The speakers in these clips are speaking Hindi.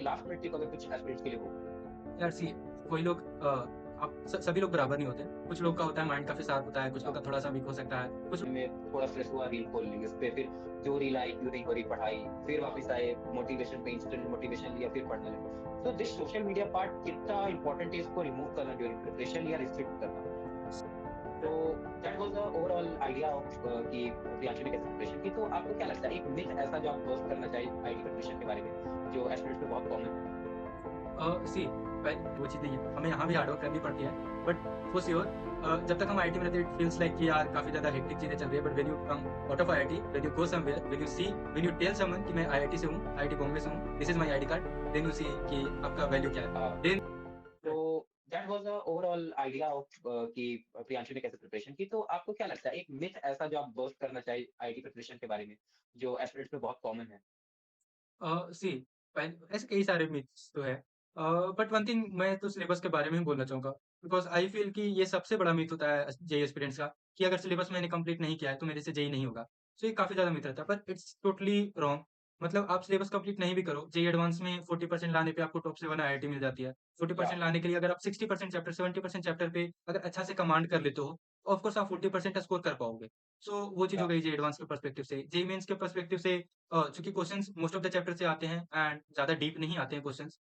लास्ट मिनट टिप अगर कुछ एस्पिरेंट्स के लिए हो? यार सी कोई लोग आप सभी लोग बराबर नहीं होते। कुछ लोग का होता है माइंड काफ़ी शार्प होता है, कुछ या लोग का थोड़ा-सा वीक हो सकता है, कुछ में थोड़ा स्ट्रेस हुआ रील खोल ली, उस पे फिर जो रील आई क्यों नहीं हो रही पढ़ाई, फिर वापस आए मोटिवेशन पे इंस्टेंट मोटिवेशन लिया फिर पढ़ने लगे। तो दिस सोशल मीडिया पार्ट कितना इम्पोर्टेंट है इसको रिमूव करना ड्यूरिंग प्रिपरेशन या रिस्ट्रिक्ट करना? तो that was the overall idea of कि प्रियांशु ने कैसे प्रिपरेशन की। तो आपको क्या लगता है एक मिथ ऐसा जो आप बस्ट करना चाहिए आईटी प्रिपरेशन के बारे में, जो एस्पिरेंट्स में बहुत कॉमन है? सी वो चीज़ नहीं है, हमें यहाँ भी हार्ड वर्क करनी पड़ती है, बट फॉर श्योर जब तक हम आईटी में रहते हैं इट फील्स लाइक कि यार काफ़ी ज़्यादा हेक्टिक चीज़ें चल रही है, but when you come out of IIT, when you go somewhere, when you tell someone कि मैं आईआईटी से हूँ, आईआईटी बॉम्बे से हूँ, this is my ID card, then you see कि आपका वैल्यू क्या है। हाँ। देन तो that was the overall idea of कि प्रियांशु ने कैसे प्रिपरेशन की। तो आपको क्या लगता है एक मिथ ऐसा जो आप बस्ट करना चाहिए आईटी प्रिपरेशन के बारे में, जो एस्पिरेंट्स में बहुत कॉमन है? सी ऐसे कई सारे मिथ्स तो है, बट वन थिंग मैं तो सिलेबस के बारे में ही बोलना चाहूँगा, बिकॉज़ आई फ़ील कि ये सबसे बड़ा मिथ होता है जेईई एस्पिरेंट्स का कि अगर सिलेबस मैंने कंप्लीट नहीं किया है, तो मेरे से जेईई नहीं होगा। सो ये काफ़ी ज़्यादा मिथ रहता है, पर इट्स टोटली रॉन्ग। मतलब आप सिलेबस कंप्लीट नहीं भी करो, जेईई एडवांस में 40% लाने पे आपको टॉप 7 आईआईटी मिल जाती है। या 40% लाने के लिए अगर आप 60% चैप्टर, 70% चैप्टर पे अगर अच्छा से कमांड कर लेते हो, ऑफ कोर्स आप 40% स्कोर कर पाओगे। सो वो चीज़ या हो गई जेईई एडवांस के पर्सपेक्टिव से। जेईई मेन्स के पर्सपेक्टिव से चूँकि questions most of the chapter से आते हैं एंड ज़्यादा डीप नहीं आते हैं क्वेश्चंस।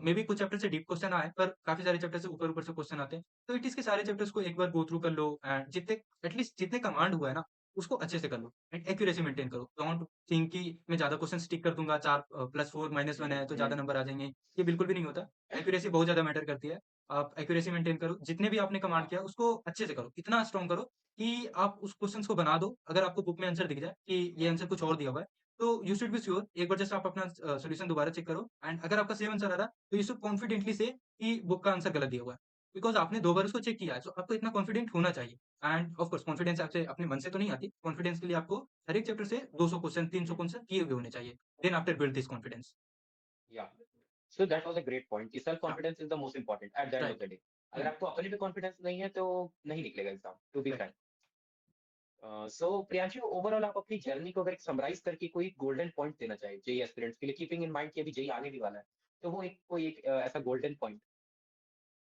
मेबी कुछ चैप्टर से डीप क्वेश्चन आए, पर काफ़ी सारे चैप्टर से ऊपर-ऊपर से क्वेश्चन आते हैं। तो इट इज़ के सारे चैप्टर्स को एक बार गो थ्रू कर लो एंड जितने एटलीस्ट जितने कमांड हुआ है ना, उसको अच्छे से कर लो एंड एक्यूरेसी मेंटेन करो। डोंट थिंक कि मैं ज़्यादा क्वेश्चन टिक कर दूँगा, 4 +4 -1 है तो ज़्यादा हुँ। नंबर आ जाएँगे। ये बिल्कुल भी नहीं होता। एक्यूरेसी बहुत ज़्यादा मैटर करती है। आप एक्यूरेसी मेंटेन करो। जितने भी आपने कमांड हाँ। किया उसको अच्छे से करो। इतना स्ट्रॉन्ग करो कि आप उस क्वेश्चन्स को बना दो। अगर आपको बुक में आंसर दिख जाए कि ये आंसर कुछ और दिया हुआ है, तो यू शुड बी श्योर एक बार जस्ट आप अपना सॉल्यूशन दोबारा चेक करो एंड अगर आपका सेम आंसर आ रहा है, तो यू शुड कॉन्फिडेंटली से कि बुक का आंसर गलत दिया हुआ है। बिकॉज़ आपने 2 बार उसको चेक किया है, सो आपको इतना कॉन्फिडेंट होना चाहिए एंड ऑफ कोर्स कॉन्फिडेंस आपसे अपने मन से तो नहीं आती। कॉन्फिडेंस के लिए आपको हर एक चैप्टर से 200 क्वेश्चन, 300 क्वेश्चन किए हुए होने चाहिए। Then after build this confidence. Yeah so that was a great point कि self yeah confidence is the most important at the end of right. The day. अगर हुँ, आपको अपने पे कॉन्फिडेंस नहीं है, तो नहीं निकलेगा exam, to be right. Frank. So Priyanshu overall आप अपनी जर्नी को अगर एक समराइज़ करके कोई गोल्डन पॉइंट देना चाहें जेईई एस्पिरेंट्स के लिए, कीपिंग इन माइंड कि अभी जेईई आने भी वाला है, तो वो एक कोई एक ऐसा golden point?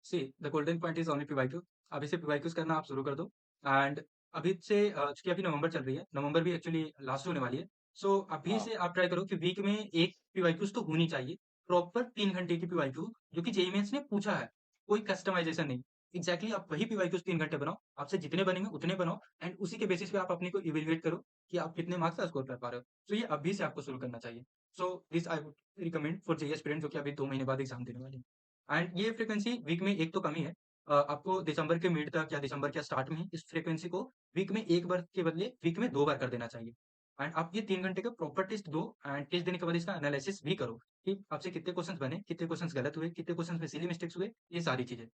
See the golden point is only PYQ. अभी से पीवाईक्यूज़ करना आप शुरू कर दो एंड अभी से चूँकि अभी नवंबर चल रही है, नवंबर भी एक्चुअली लास्ट होने वाली है। सो अभी हाँ। से आप ट्राई करो कि वीक में 1 पीवाईक्यूज़ तो होनी चाहिए। प्रॉपर 3 घंटे की पीवाईक्यू जो कि जेईई मेन्स ने पूछा है, कोई कस्टमाइज़ेशन नहीं। एग्ज़ैक्टली आप वही पीवाईक्यूज़ 3 घंटे बनाओ, आपसे जितने बनेंगे उतने बनाओ एंड उसी के बेसिस पे आप अपने को इवैल्यूएट करो कि आप कितने मार्क्स का स्कोर कर पा रहे हो। सो ये अभी से आपको शुरू करना चाहिए। So this I would recommend for JEE aspirants जो कि अभी 2 महीने बाद एग्ज़ाम देने वाले हैं। एंड ये फ्रीक्वेंसी वीक में 1 तो कम ही है। आपको दिसंबर के मिड तक या दिसंबर के स्टार्ट में इस फ्रीक्वेंसी को वीक में 1 बार के बदले वीक में 2 बार कर देना चाहिए। एंड आप ये 3 घंटे का प्रॉपर टेस्ट दो एंड टेस्ट देने के बाद इसका एनालिसिस भी करो कि आपसे कितने क्वेश्चंस बने, कितने क्वेश्चंस गलत हुए, कितने क्वेश्चंस में सिली मिस्टेक्स हुए, ये सारी चीज़ें।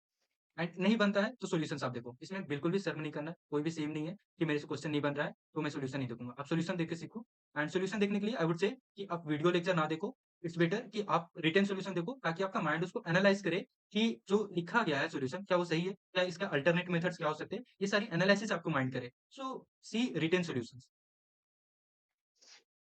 एंड नहीं बनता है तो सॉल्यूशंस आप देखो। इसमें बिल्कुल भी शर्म नहीं करना, कोई भी शेम नहीं है कि मेरे से क्वेश्चन नहीं बन रहा है, तो मैं सॉल्यूशन नहीं देखूँगा। आप सॉल्यूशन देख के सीखो एंड सॉल्यूशन देखने के लिए आई वुड से कि आप वीडियो लेक्चर ना देखो। इट्स बेटर कि आप रिटन सॉल्यूशन देखो ताकि आपका माइंड उसको एनालाइज़ करे कि जो लिखा गया है सॉल्यूशन क्या वो सही है? क्या इसका अल्टरनेट मेथड्स क्या हो सकते हैं? ये सारी एनालिसिस आपको माइंड करे। सो सी रिटन सॉल्यूशंस।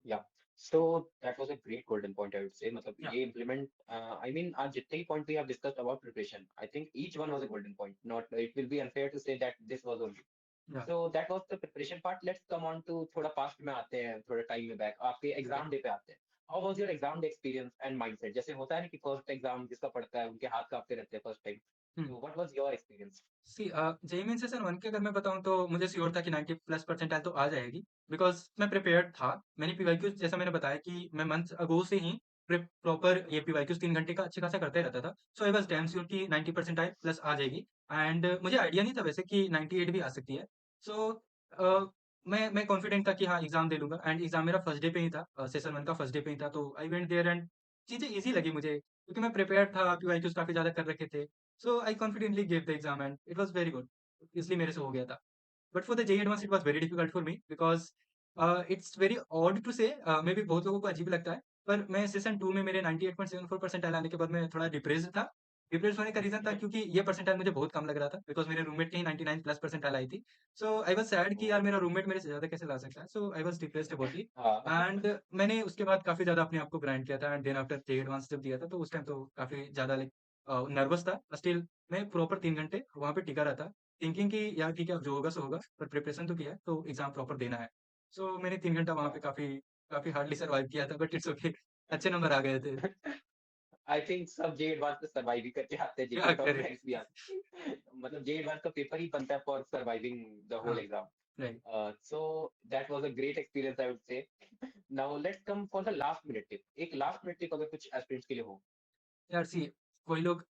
या so that was a great golden point I would say. मतलब या ये इम्प्लीमेंट आई मीन आज जितने भी point we have discussed about preparation, I think each one was a golden point. Not it will be unfair to say that this was only. Yeah so that was the preparation part. Let's come on to थोड़ा पास्ट में आते हैं, थोड़ा टाइम में बैक। आपके ओके। एग्ज़ाम डे पे आते हैं। How was your exam day experience and mindset? जैसे होता है ना कि फर्स्ट एग्ज़ाम जिसका पड़ता है, उनके हाथ काँपते रहते हैं फर्स्ट टाइम। हुँ। तो what was your experience? See JEE main session 1 की अगर मैं बताऊँ तो मुझे श्योर था कि 90 प्लस परसेंटाइल तो आ जाएगी बिकॉज़ मैं प्रिपेयर्ड था। मैंने पीवाईक्यूज़ जैसा मैंने बताया कि मैं मंथ्स अगो से ही प्रॉपर ये पीवाईक्यूज़ 3 घंटे का अच्छे खासा करते रहता था। सो आई वाज़ डैम श्योर कि 90 परसेंटाइल प्लस आ जाएगी एंड मुझे आइडिया नहीं था वैसे कि 98 भी आ सकती है। सो मैं कॉन्फिडेंट था कि हाँ, एग्ज़ाम दे लूँगा एंड एग्ज़ाम मेरा फर्स्ट डे पे ही था, सेशन 1 का फर्स्ट डे पे ही था तो आई वेंट देयर एंड चीज़ें ईज़ी लगी मुझे क्योंकि मैं प्रिपेयर्ड था, पीवाईक्यूज़ काफ़ी ज़्यादा कर रखे थे। So I confidently gave the exam and it was very good. इसलिए मेरे से हो गया था। But for the JEE Advanced it was very difficult for me because it's very odd to say may be बहुत लोगों को अजीब लगता है, पर मैं सेशन 2 में मेरे 98.74 परसेंटाइल आने के बाद मैं थोड़ा डिप्रेस्ड था डिप्रेस्ड होने का रीज़न था क्योंकि ये परसेंटाइल मुझे बहुत कम लग रहा था बिकॉज़ मेरे रूममेट की ही 99 प्लस परसेंटाइल आई थी। सो आई वाज़ सैड कि यार ओह! मेरा रूममेट मेरे से ज़्यादा कैसे ला सकता है? So I was depressed about it हाँ। एंड मैंने उसके बाद काफ़ी ज़्यादा अपने आप को ग्राइंड किया था and then after JEE advance जब दिया था तो उस टाइम तो काफ़ी ज़्यादा लाइक नर्वस था। स्टिल मैं प्रॉपर 3 घंटे वहाँ पे टिका रहता थिंकिंग कि यार ठीक है अब जो होगा सो होगा पर प्रिपरेशन तो किया है तो एग्ज़ाम प्रॉपर देना है। सो मैंने 3 घंटा वहाँ पे वाह! काफ़ी काफ़ी हार्डली सर्वाइव किया था बट इट्स ओके अच्छे नंबर आ गए थे। आई थिंक सब जे एडवांस में सर्वाइव ही करके आते हैं, जेईई क्या टॉप करें? रैंक्स भी आते हैं। मतलब जे एडवांस का पेपर ही बनता है फॉर सर्वाइविंग द होल हाँ, exam. Right. So that was a great experience, I would say. Now let's come for the last minute tip. एक last minute tip अगर कुछ एस्पिरेंट्स के लिए हो। यार सी कोई लोग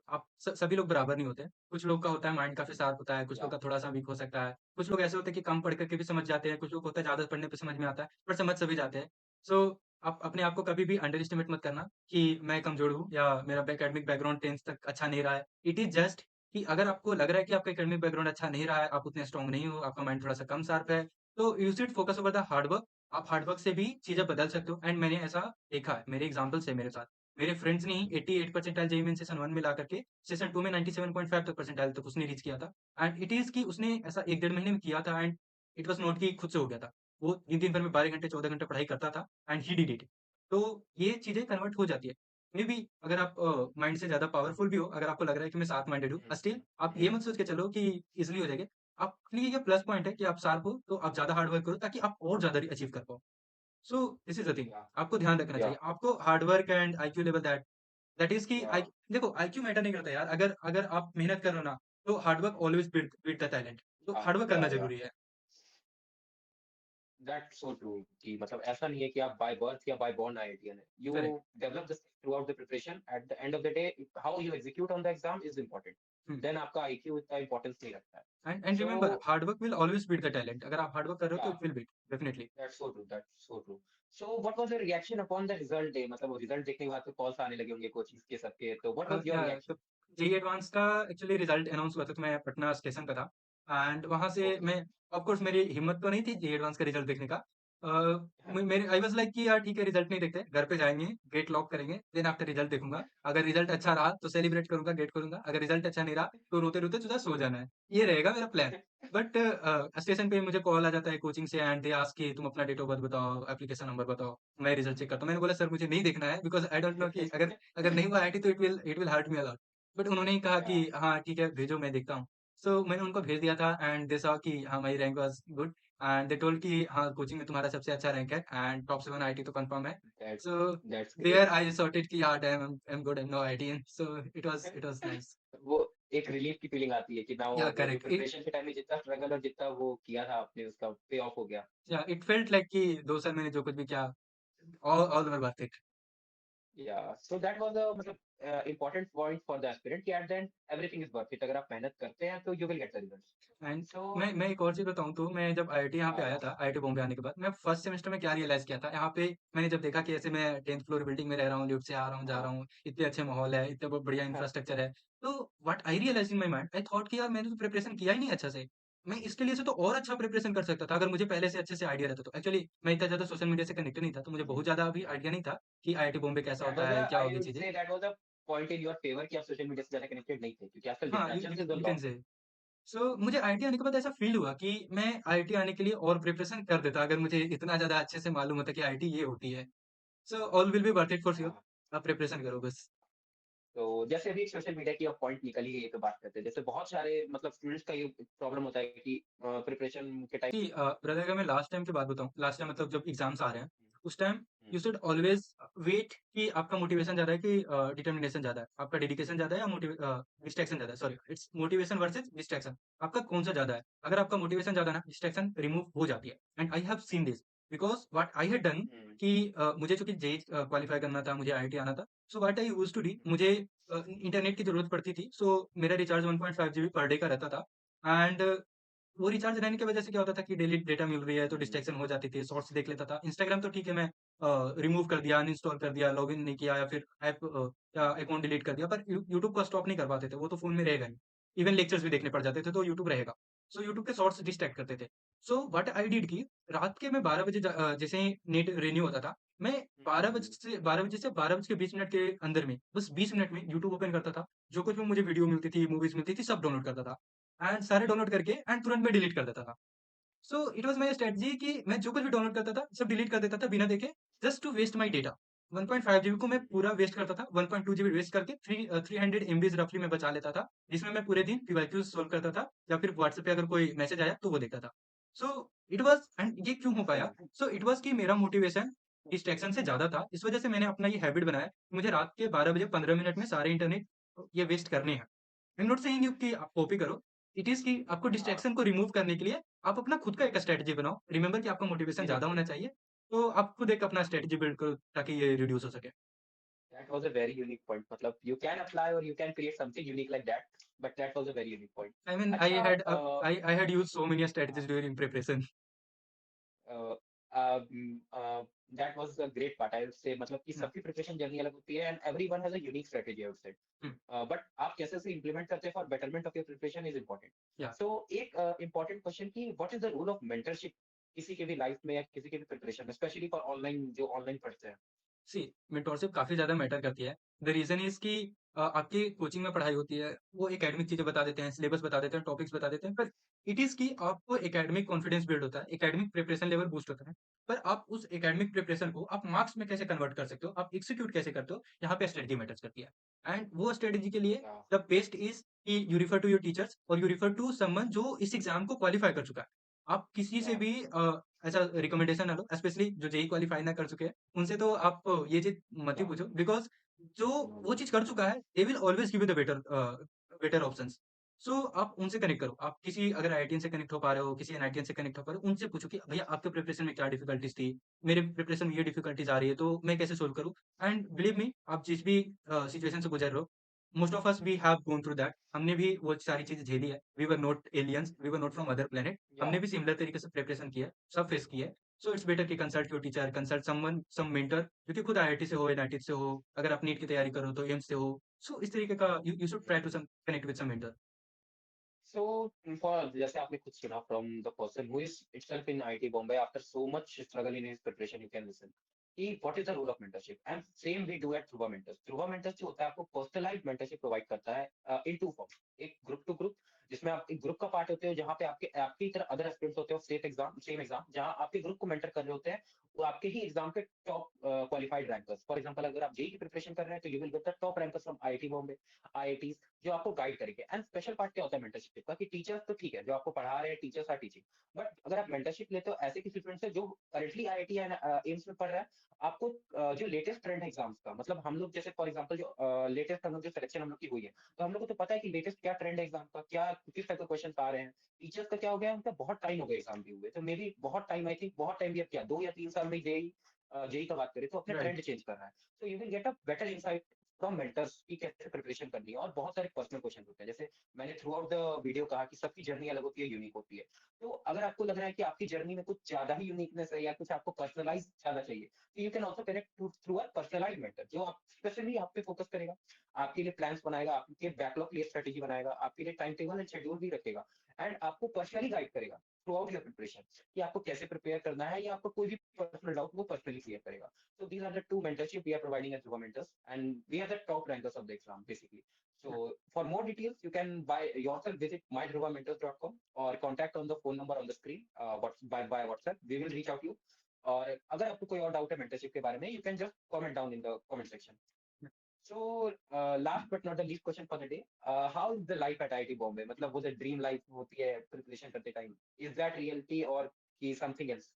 आप सभी लोग बराबर नहीं होते। कुछ लोग का होता है माइंड काफ़ी शार्प होता है, कुछ लोग या का थोड़ा-सा वीक हो सकता है। कुछ लोग ऐसे होते हैं कि कम पढ़ कर के भी समझ जाते हैं, कुछ लोग होता है ज़्यादा पढ़ने पे समझ में आता है, पर समझ सभी जाते हैं। सो आप अपने आप को कभी भी अंडर एस्टिमेट मत करना कि मैं कमज़ोर हूँ या मेरा एकेडमिक बैकग्राउंड 10th तक अच्छा नहीं रहा है। इट इज़ जस्ट कि अगर आपको लग रहा है कि आपका एकेडमिक बैकग्राउंड अच्छा नहीं रहा है, आप उतने स्ट्रॉन्ग नहीं हो, आपका माइंड थोड़ा-सा कम शार्प है, तो you should focus over the hard work. आप हार्ड वर्क से भी चीज़ें बदल सकते हो एंड मैंने ऐसा देखा है, मेरे एग्ज़ाम्पल्स है मेरे साथ। मेरे फ्रेंड्स ने ही 88 परसेंटाइल जेईई मेन सेशन 1 में ला करके सेशन 2 में 97.5 तक परसेंटाइल तक उसने रीच किया था एंड इट इज़ कि उसने ऐसा 1 डेढ़ महीने में किया था एंड इट वाज़ नॉट कि खुद से हो गया था। वो दिन-दिन भर में 12 घंटे 14 घंटे पढ़ाई करता था एंड ही डिड इट। तो ये चीज़ें कन्वर्ट हो जाती है। मेबी अगर आप माइंड से ज़्यादा पावरफुल भी हो, अगर आपको लग रहा है कि मैं शार्प माइंडेड हूँ, स्टिल आप ये मत सोच के चलो कि ईज़िली हो जाएगा। आपके लिए ये प्लस पॉइंट है कि आप शार्प हो, तो आप ज़्यादा हार्ड वर्क करो ताकि आप और ज़्यादा अचीव कर पाओ। So this is the thing. या आपको ध्यान रखना या चाहिए। आपको hard work and IQ level that is कि या आई देखो आईक्यू मैटर नहीं करता यार। अगर अगर आप मेहनत कर रहे हो ना, तो hard work always beat the talent. तो हार्ड वर्क करना या ज़रूरी है। दैट्स सो ट्रू कि मतलब ऐसा नहीं है कि आप बाय बर्थ या बाय बॉर्न आईआईटीएन है। You correct. Develop this throughout the preparation. At the end of the day how you execute on the exam is important. Hmm. Then आपका आईक्यू इतना इम्पोर्टेंस नहीं रखता है। And so remember hard work will always beat the talent. अगर आप हार्ड वर्क कर रहे हो या तो it will beat definitely. That's so true, that's so true. So what was your reaction upon the result day? मतलब रिजल्ट देखने के बाद तो कॉल्स आने लगे होंगे कोचिंग्स के सबके, तो व्हाट वाज योर या तो रिएक्शन? जेईई एडवांस का एक्चुअली रिजल्ट अनाउंस हुआ था तो मैं पटना स्टेशन पे था एंड वहाँ से ओके। मैं ऑफ कोर्स मेरी हिम्मत तो नहीं थी जेईई एडवांस का रिजल्ट देखने का। अ, मेरे आई वाज़ लाइक कि यार ठीक है रिजल्ट नहीं देखते, घर पे जाएँगे, गेट लॉक करेंगे, देन आफ्टर रिजल्ट देखूँगा। अगर रिजल्ट अच्छा रहा तो सेलिब्रेट करूँगा, गेट खोलूँगा, अगर रिजल्ट अच्छा नहीं रहा तो रोते-रोते सीधा सो जाना है। ये रहेगा मेरा प्लान। बट स्टेशन पे मुझे कॉल आ जाता है कोचिंग से एंड दे आस्क कि तुम अपना डेट ऑफ बर्थ बताओ, एप्लीकेशन नंबर बताओ। मैं रिजल्ट चेक करता हूँ। मैंने बोला सर मुझे नहीं देखना है बिकॉज़ आई डोंट नो कि अगर अगर नहीं हुआ आईआईटी तो it will hurt me a lot. But उन्होंने ही कहा कि या हाँ, ठीक है भेजो मैं देखता हूँ। सो मैंने उनको भेज दिया था एंड दे सॉ कि हाँ, my rank was good and they told कि हाँ, कोचिंग में तुम्हारा सबसे अच्छा रैंक है एंड टॉप 7 आईआईटी तो कंफर्म है। That's so that's there great. I sorted कि हाँ, damn I am good, I am now IITian so it was nice. वो एक रिलीफ की फीलिंग आती है कि ना या वो जो करेक्ट प्रिपरेशन के टाइम में जितना स्ट्रगल और जितना वो किया था आपने उसका पे ऑफ हो गया। इट फेल्ट लाइक कि 2 साल मैंने जो कुछ भी किया ऑल वर वर्थ इट। या सो दैट वाज़ अ मतलब important point for the aspirant कि at the end everything is worth it. अगर आप मेहनत करते हैं तो you will get the results. And so मैं एक और चीज़ बताऊँ तो मैं जब आईआईटी यहाँ पे हाँ, आया या था, आईआईटी बॉम्बे आने के बाद, मैं फर्स्ट सेमेस्टर में क्या रियलाइज़ किया था, यहाँ पे मैंने जब देखा कि ऐसे मैं 10th फ्लोर बिल्डिंग में रह रहा हूँ, लिफ्ट से आ रहा हूँ, जा हाँ। रहा हूँ, इतने अच्छे माहौल है, इतने बढ़िया इंफ्रास्ट्रक्चर है। तो what I realised in my mind, I thought कि यार मैंने तो प्रिपरेशन किया ही नहीं अच्छा से। मैं इसके लिए से तो और अच्छा प्रिपरेशन कर सकता था, अगर मुझे पहले से अच्छे से आइडिया रहता तो। एक्चुअली मैं इतना ज़्यादा सोशल मीडिया से कनेक्टेड नहीं था, तो मुझे बहुत ज़्यादा अभी आइडिया नहीं था कि आईआईटी बॉम्बे कैसा दैट होता वाज़ अ है, क्या आई होगी वुड चीज़ें। Say that was a point in your favour कि आप सोशल मीडिया से ज़्यादा कनेक्टेड नहीं थे क्योंकि आजकल हाँ, you distractions is a you can lot. से। सो मुझे आईआईटी आने के बाद ऐसा फ़ील हुआ कि मैं आईआईटी आने के लिए और प्रिपरेशन कर देता अगर मुझे इतना ज़्यादा अच्छे से मालूम होता कि आईआईटी ये होती है। So all will be worth it for sure. हाँ। आप प्रिपरेशन करो बस। तो जैसे अभी सोशल मीडिया की अब पॉइंट निकल ही गई है तो बात करते हैं। जैसे बहुत सारे मतलब स्टूडेंट्स का ये प्रॉब्लम होता है कि प्रिपरेशन के टाइम कि ब्रदर अगर मैं लास्ट टाइम की बात बताऊँ, लास्ट टाइम मतलब जब एग्ज़ाम्स आ रहे हैं, हुँ, उस time hmm, you should always wait कि आपका मोटिवेशन ज़्यादा है कि डिटर्मिनेशन ज़्यादा है। आपका डेडिकेशन ज़्यादा है या डिस्ट्रैक्शन ज़्यादा है, sorry it's motivation versus distraction. आपका कौन-सा ज़्यादा है? अगर आपका मोटिवेशन ज़्यादा है ना, डिस्ट्रैक्शन रिमूव हो जाती है and I have seen this because what I had done hmm, कि मुझे चूँकि जेईई क्वालीफाई करना था, मुझे आईआईटी आना था। So what I used to do hmm, मुझे इंटरनेट की ज़रूरत पड़ती थी, सो मेरा रिचार्ज 1.5 जीबी पर डे का रहता था एंड वो रिचार्ज रहने की वजह से क्या होता था कि डेली डेटा मिल रही है तो हुँ, डिस्ट्रैक्शन हो जाती थी, शॉर्ट्स देख लेता था। इंस्टाग्राम तो ठीक है मैं रिमूव कर दिया, अनइंस्टॉल कर दिया, लॉगिन नहीं किया या फिर या अकाउंट डिलीट कर दिया पर यूट्यूब को स्टॉप नहीं कर पाते थे, वो तो फ़ोन में रहेगा ही। इवन लेक्चर्स भी देखने पड़ जाते थे तो यूट्यूब रहेगा। सो यूट्यूब के शॉर्ट्स डिस्ट्रैक्ट करते थे। सो व्हाट आई डिड कि रात के मैं 12 बजे जैसे ही नेट रिन्यू होता था, मैं हम्म, 12 बजे से 12 बज के 20 मिनट के अंदर में, बस 20 मिनट में यूट्यूब ओपन करता था। जो कुछ भी मुझे वीडियो मिलती थी, मूवीज़ मिलती थी, सब डाउनलोड करता था एंड सारे डाउनलोड करके एंड तुरंत में डिलीट कर देता था। सो इट वाज़ माय स्ट्रेटजी कि मैं जो कुछ भी डाउनलोड करता था, सब डिलीट कर देता था बिना देखे, just to waste my data. 1.5 GB को मैं पूरा वेस्ट करता था, 1.2 जीबी वेस्ट करके 300 एमबीज़ रफली मैं बचा लेता था, जिसमें मैं पूरे दिन पीवाईक्यूज़ सॉल्व करता था या फिर व्हाट्सएप पे अगर कोई मैसेज आया तो वो देखता था। सो इट वाज़ एंड ये क्यों हो पाया? सो इट वाज़ कि मेरा मोटिवेशन डिस्ट्रैक्शन से ज़्यादा था। इस वजह से मैंने अपना ये हैबिट बनाया कि मुझे रात के 12 बजे 15 मिनट में सारे इंटरनेट ये वेस्ट करने हैं। I am not saying you कि आप कॉपी करो। इट इज़ कि आपको हाँ, डिस्ट्रैक्शन को रिमूव करने के लिए आप अपना खुद का एक स्ट्रैटेजी बनाओ। रिमेंबर कि आपका मोटिवेशन ज़्यादा बिल्कुल। होना चाहिए, तो आप खुद एक अपना स्ट्रैटेजी बिल्ड करो ताकि ये रिड्यूस हो सके। That was a very unique point. मतलब you can apply or you can create something unique like that, but that was a very unique point. I mean अच्छा, I had used so many strategies during preparation. uh, that was a great part. I would say मतलब कि हुँ, सबकी प्रिपरेशन जर्नी अलग होती है and everyone has a unique strategy. I would say. Hmm, but आप कैसे उसे इम्प्लीमेंट करते हैं for betterment of your preparation is important. Yeah so एक इम्पोर्टेंट क्वेश्चन कि what is the role of mentorship किसी के भी लाइफ में या किसी के भी प्रिपरेशन में, स्पेशली फॉर ऑनलाइन जो ऑनलाइन पढ़ते हैं। सी मेंटोरशिप काफ़ी ज़्यादा मैटर करती है। द रीज़न इज़ कि आपकी कोचिंग में पढ़ाई होती है, वो एकेडमिक चीज़ें बता देते हैं, सिलेबस बता देते हैं, टॉपिक्स बता देते हैं, पर इट इज़ कि आपको एकेडमिक कॉन्फिडेंस बिल्ड होता है, एकेडमिक प्रिपरेशन लेवल बूस्ट होता है। पर आप उस एकेडमिक प्रिपरेशन को आप मार्क्स में कैसे कन्वर्ट कर सकते हो, आप एग्ज़ीक्यूट कैसे करते हो, यहाँ पे स्ट्रेटजी मैटर्स करती है। एंड वो स्ट्रेटजी के लिए या द बेस्ट इज़ कि you refer to your teachers और यू रिफर टू समवन जो इस एग्ज़ाम को क्वालीफाई कर चुका है। आप किसी से या भी ऐसा रिकमेंडेशन ना लो, स्पेशली जो जेईई क्वालीफाई ना कर चुके हैं। उनसे तो आप ये चीज़ मत ही या पूछो बिकॉज़ जो वो चीज़ कर चुका है, they will always give you the better options. So आप उनसे कनेक्ट करो। आप किसी अगर आईआईटीएन से कनेक्ट हो पा रहे हो, किसी एनआईटीएन से कनेक्ट हो पा रहे हो, उनसे पूछो कि भैया आपके प्रिपरेशन में क्या डिफिकल्टीज़ थी? मेरे प्रिपरेशन में ये डिफिकल्टीज़ आ रही है, तो मैं कैसे सोल्व करूँ? एंड बिलीव मी आप जिस भी सिचुएशन से गुज़र रहे हो, most of us we have gone through that. हमने भी वो सारी चीज़ें झेली है। We were not aliens, we were not from other planet. Yeah हमने भी सिमिलर तरीके से प्रिपरेशन किया है, सब फेस किया है। सो इट्स बेटर कि consult your teacher, consult someone some mentor जो कि खुद आईआईटी से हो, एनआईटी से हो, अगर आप नीट की तैयारी करो तो एम्स से हो। सो इस तरीके का you you should try to some connect with some mentor. So for जैसे आपने खुद सुना from the person who is itself in IIT Bombay after so much struggle in his preparation, you can listen कि what is the role of mentorship and same we do at Dhruva mentors. Dhruva mentors जो होता है आपको पर्सनलाइज्ड मेंटरशिप प्रोवाइड करता है इन टू फॉर्म। एक ग्रुप टू ग्रुप जिसमें आप एक ग्रुप का पार्ट होते हो जहाँ पे आपके आपकी तरह अदर एस्पिरेंट्स होते हो सेम एग्जाम जहाँ आपके ग्रुप को मेंटर कर रहे होते हैं वो आपके ही एग्जाम के top qualified rankers. For example अगर आप जेईई की प्रिपरेशन कर रहे हैं तो you will get the top rankers from IIT Bombay, IITs, जो आपको गाइड करेंगे। एंड स्पेशल पार्ट क्या होता है मेंटरशिप का कि टीचर्स तो ठीक है जो आपको पढ़ा रहे हैं, टीचर्स आर टीचिंग, बट अगर आप मेंटरशिप लेते हो ऐसे किसी स्टूडेंट से जो करेंटली आईआईटी या एम्स में पढ़ रहा है, आपको जो लेटेस्ट ट्रेंड है एग्जाम्स का, मतलब हम लोग जैसे फॉर एग्जांपल जो लेटेस्ट हम लोग जो सिलेक्शन हम लोग की हुई है, तो हम लोग को तो पता है कि लेटेस्ट क्या ट्रेंड है एग्जाम का, क्या किस टाइप के क्वेश्चन आ रहे हैं। टीचर्स का क्या हो गया, उनका बहुत टाइम हो गया एग्जाम दिए हुए, तो मे बी बहुत टाइम, आई थिंक बहुत टाइम भी, अब क्या 2 या 3 साल में जेई जेई का बात करें तो अपने राइट, ट्रेंड चेंज कर रहा है। तो you will get a better insight from mentors की कैसे प्रिपरेशन करनी है। और बहुत सारे पर्सनल क्वेश्चन होते हैं, जैसे मैंने थ्रू आउट द वीडियो कहा कि सबकी जर्नी अलग होती है, यूनिक होती है। तो अगर आपको लग रहा है कि आपकी जर्नी में कुछ ज्यादा ही यूनिकनेस है या कुछ आपको पर्सनलाइज ज्यादा चाहिए, तो you can also connect through a personalize mentor जो आप स्पेशली आप पे फोकस करेगा, आपके लिए प्लान्स बनाएगा, आपके बैकलॉग के लिए स्ट्रेटेजी बनाएगा, आपके लिए टाइम टेबल एंड शेड्यूल भी रखेगा, एंड आपको पर्सनली गाइड करेगा थ्रू आउट योर प्रिपरेशन कि आपको कैसे प्रिपेयर करना है, या आपको कोई भी पर्सनल डाउट वो पर्सनली क्लियर करेगा। So these are the two mentorship we are providing as Dhruva Mentors, and we are the top rankers of the exam, basically. So for more details, you can by yourself visit mydhruvamentors.com or contact on the phone number on the screen by WhatsApp. We will reach out to you. और अगर आपको कोई और डाउट है मेंटरशिप के बारे में, you can just comment down in the comment section. So last but not the least question for the day, how is the life at IIT Bombay, मतलब वो जो ड्रीम लाइफ होती है प्रिपरेशन करते टाइम, इज दैट रियलिटी और की समथिंग एल्स?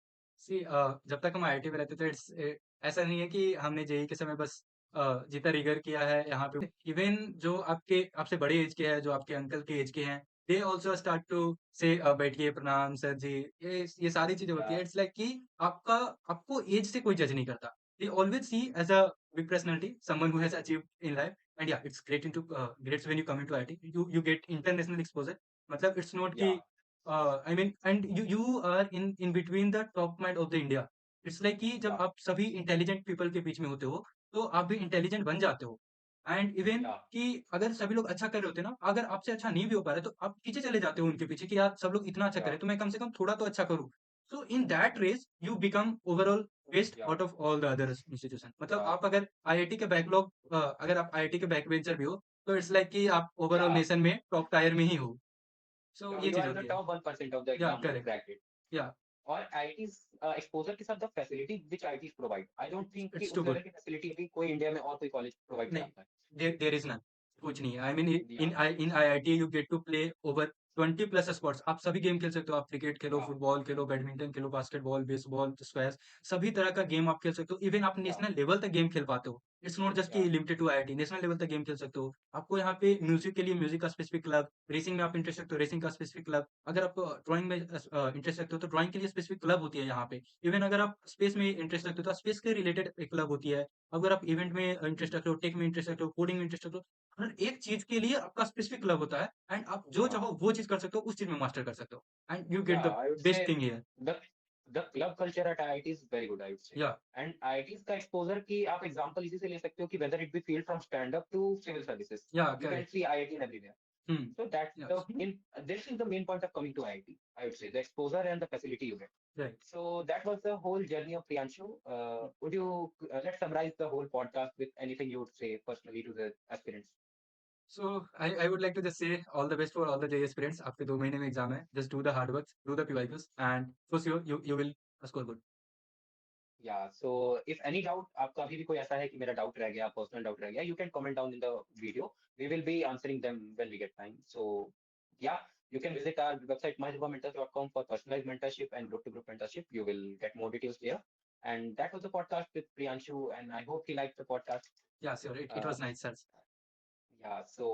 सी जब तक हम आईआईटी में रहते थे ऐसा नहीं है कि हमने जेईई के समय बस जितना रिगर किया है यहाँ पे। इवन जो आपके आपसे बड़े एज के हैं, जो आपके अंकल के एज के हैं, दे ऑल्सो स्टार्ट टू से बैठिए प्रणाम सर जी, ये सारी चीजें होती है। या इट्स लाइक कि आपका आपको एज से कोई जज नहीं करता। They always see as a big personality, someone who has achieved in life. And yeah it's great into greats when you come into IIT, you get international exposure. मतलब इट्स नॉट कि yeah I mean and you are in between the top mind of the India. It's like कि जब या आप सभी इंटेलिजेंट पीपल के बीच में होते हो, तो आप भी इंटेलिजेंट बन जाते हो। एंड इवन या कि अगर सभी लोग अच्छा कर रहे होते हैं ना, अगर आपसे अच्छा नहीं भी हो पा रहा है, तो आप पीछे चले जाते हो उनके पीछे कि यार सब लोग इतना अच्छा या करे, तो मैं कम से कम थोड़ा तो अच्छा करूँ। So in that race, you become overall best Yeah, out of all the other institution. मतलब yeah, आप अगर IIT के बैकलॉग अगर आप IIT के बैकबेंचर भी हो तो इट्स लाइक कि आप ओवरऑल yeah. नेशन में टॉप टायर में ही हो. सो ये You चीज are in the होती है. top 1% of the या exam who correct. cracked it. या और आईआईटीज एक्सपोजर के साथ the facility which IITs provide, I don't think कि इट्स उस टू लेवल गुड. की फैसिलिटी अभी कोई इंडिया में और कोई कॉलेज प्रोवाइड नहीं, कराता है. There is none. कुछ नहीं है. I mean yeah, in IIT you get to play over 20 plus sports. आप सभी गेम खेल सकते हो. आप क्रिकेट खेलो, या, फुटबॉल खेलो, बैडमिंटन खेलो, बास्केटबॉल, बेसबॉल, स्क्वैश, सभी तरह का गेम आप खेल सकते हो. इवन आप या, नेशनल लेवल तक गेम खेल पाते हो. इट्स नॉट जस्ट कि yeah, limited to IIT. National level तक गेम खेल सकते हो. आपको यहाँ पे म्यूजिक के लिए म्यूजिक का स्पेसिफिक क्लब, रेसिंग में आप इंटरेस्ट रखते हो रेसिंग का स्पेसिफिक क्लब, अगर आप ड्राइंग में इंटरेस्ट रखते हो तो ड्राइंग के लिए स्पेसिफिक क्लब होती है यहाँ पे. इवन अगर आप स्पेस में इंटरेस्ट रखते हो तो स्पेस के रिलेटेड एक क्लब होती है. अगर आप इवेंट में इंटरेस्ट रखते हो, टेक में इंटरेस्ट रखते हो, कोडिंग में इंटरेस्ट रखते हो, हर एक चीज के लिए आपका स्पेसिफिक क्लब होता है. एंड आप जो या, चाहो वो चीज कर सकते हो, उस चीज में मास्टर कर सकते हो. एंड यू या, get the I would say best thing here. The the club culture eight IIT is very good, I would say. या एंड आईआईटीज का एक्सपोजर की आप एग्जांपल इसी से ले सकते हो कि whether it be field from stand up to civil services, yeah you can correct. See IIT in everywhere. So that's या the in this is the main point of coming to IIT. I would say the exposure and the facility you get. Right. So that was the whole journey of Priyanshu. Would you let's summarize the whole podcast with anything you would say personally to the aspirants? So I would like to just say all the best for all the JEE aspirants. आपके 2 महीने में एग्जाम है. Just do the hard work, do the PYQs and for sure you will score good. Yeah. So if any doubt, आपका अभी भी कोई ऐसा है कि मेरा doubt रह गया, personal doubt रह गया, you can comment down in the video. We will be answering them when we get time. So yeah, you can visit our website myjuvamentors.com for personalized mentorship and group to group mentorship. You will get more details there. And that was the podcast with Priyanshu, and I hope he liked the podcast. या sure. It Uh, was nice sir. yeah, so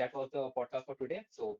that was the podcast for today. So